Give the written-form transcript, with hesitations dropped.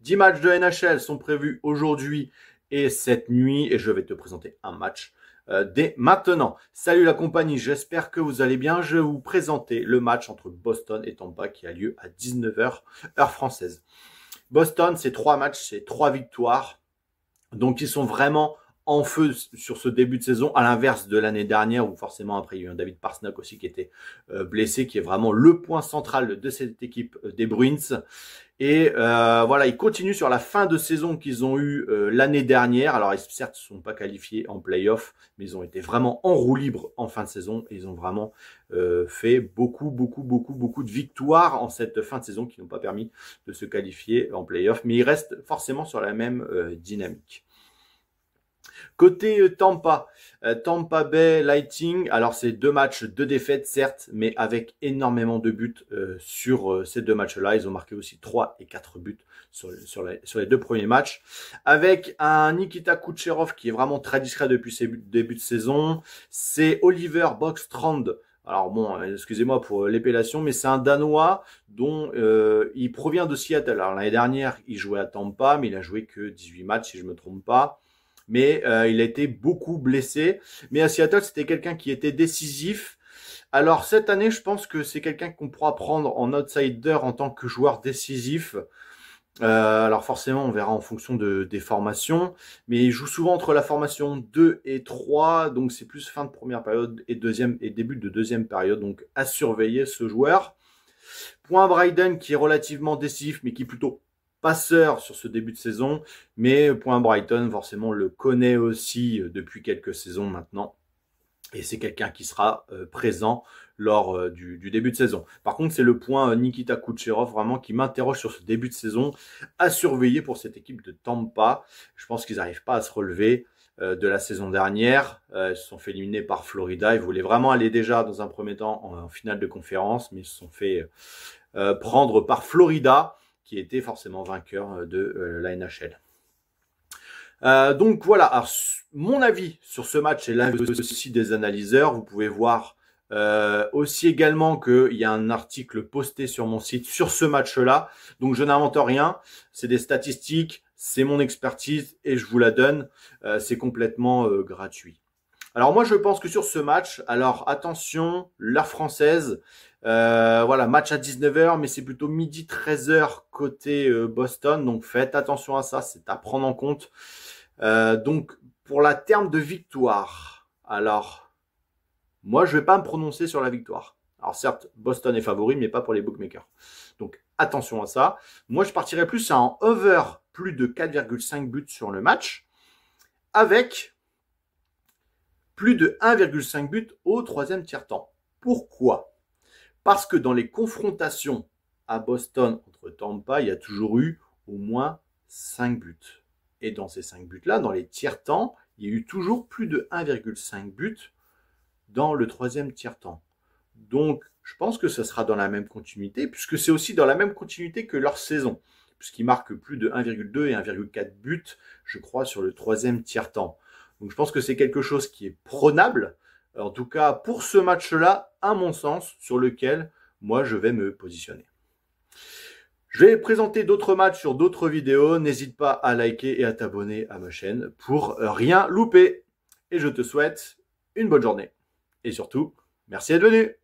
10 matchs de NHL sont prévus aujourd'hui et cette nuit et je vais te présenter un match dès maintenant. Salut la compagnie, j'espère que vous allez bien. Je vais vous présenter le match entre Boston et Tampa qui a lieu à 19h heure française. Boston, c'est 3 matchs, c'est 3 victoires. Donc ils sont vraiment en feu sur ce début de saison, à l'inverse de l'année dernière où forcément après il y a eu un David Pastrnak aussi qui était blessé, qui est vraiment le point central de cette équipe des Bruins. Et voilà, ils continuent sur la fin de saison qu'ils ont eu l'année dernière. Alors ils certes ne sont pas qualifiés en play-off, mais ils ont été vraiment en roue libre en fin de saison. Et ils ont vraiment fait beaucoup de victoires en cette fin de saison qui n'ont pas permis de se qualifier en play-off. Mais ils restent forcément sur la même dynamique. Côté Tampa Bay Lightning, alors c'est 2 matchs, 2 défaites certes, mais avec énormément de buts sur ces 2 matchs-là. Ils ont marqué aussi 3 et 4 buts sur les 2 premiers matchs. Avec un Nikita Kucherov qui est vraiment très discret depuis ses débuts de saison. C'est Oliver Bäckstrand. Alors bon, excusez-moi pour l'épellation, mais c'est un Danois dont il provient de Seattle. Alors l'année dernière, il jouait à Tampa, mais il a joué que 18 matchs si je me trompe pas. Mais il a été beaucoup blessé. Mais à Seattle, c'était quelqu'un qui était décisif. Alors cette année, je pense que c'est quelqu'un qu'on pourra prendre en outsider en tant que joueur décisif. Alors forcément, on verra en fonction des formations. Mais il joue souvent entre la formation 2 et 3. Donc c'est plus fin de première période et début de deuxième période. Donc à surveiller ce joueur. Point Bryden qui est relativement décisif, mais qui est plutôt passeur sur ce début de saison, mais point Brighton, forcément, le connaît aussi depuis quelques saisons maintenant. Et c'est quelqu'un qui sera présent lors du début de saison. Par contre, c'est le point Nikita Kucherov vraiment qui m'interroge sur ce début de saison à surveiller pour cette équipe de Tampa. Je pense qu'ils n'arrivent pas à se relever de la saison dernière. Ils se sont fait éliminer par Florida. Ils voulaient vraiment aller déjà dans un premier temps en finale de conférence, mais ils se sont fait prendre par Florida, qui était forcément vainqueur de la NHL. Donc voilà, alors, mon avis sur ce match est l'avis aussi des analyseurs. Vous pouvez voir aussi également qu'il y a un article posté sur mon site sur ce match-là. Donc je n'invente rien, c'est des statistiques, c'est mon expertise et je vous la donne. C'est complètement gratuit. Alors moi je pense que sur ce match, alors attention, l'heure française, voilà, match à 19h, mais c'est plutôt midi 13h côté Boston, donc faites attention à ça, c'est à prendre en compte. Donc pour la terme de victoire, alors moi je vais pas me prononcer sur la victoire. Alors certes, Boston est favori, mais pas pour les bookmakers. Donc attention à ça. Moi je partirais plus à un over plus de 4,5 buts sur le match, avec plus de 1,5 buts au troisième tiers-temps. Pourquoi ? Parce que dans les confrontations à Boston entre Tampa, il y a toujours eu au moins 5 buts. Et dans ces 5 buts-là, dans les tiers-temps, il y a eu toujours plus de 1,5 buts dans le troisième tiers-temps. Donc, je pense que ce sera dans la même continuité, puisque c'est aussi dans la même continuité que leur saison, puisqu'ils marquent plus de 1,2 et 1,4 buts, je crois, sur le troisième tiers-temps. Donc je pense que c'est quelque chose qui est prenable, en tout cas pour ce match-là, à mon sens, sur lequel moi je vais me positionner. Je vais présenter d'autres matchs sur d'autres vidéos, n'hésite pas à liker et à t'abonner à ma chaîne pour rien louper. Et je te souhaite une bonne journée. Et surtout, merci d'être venu.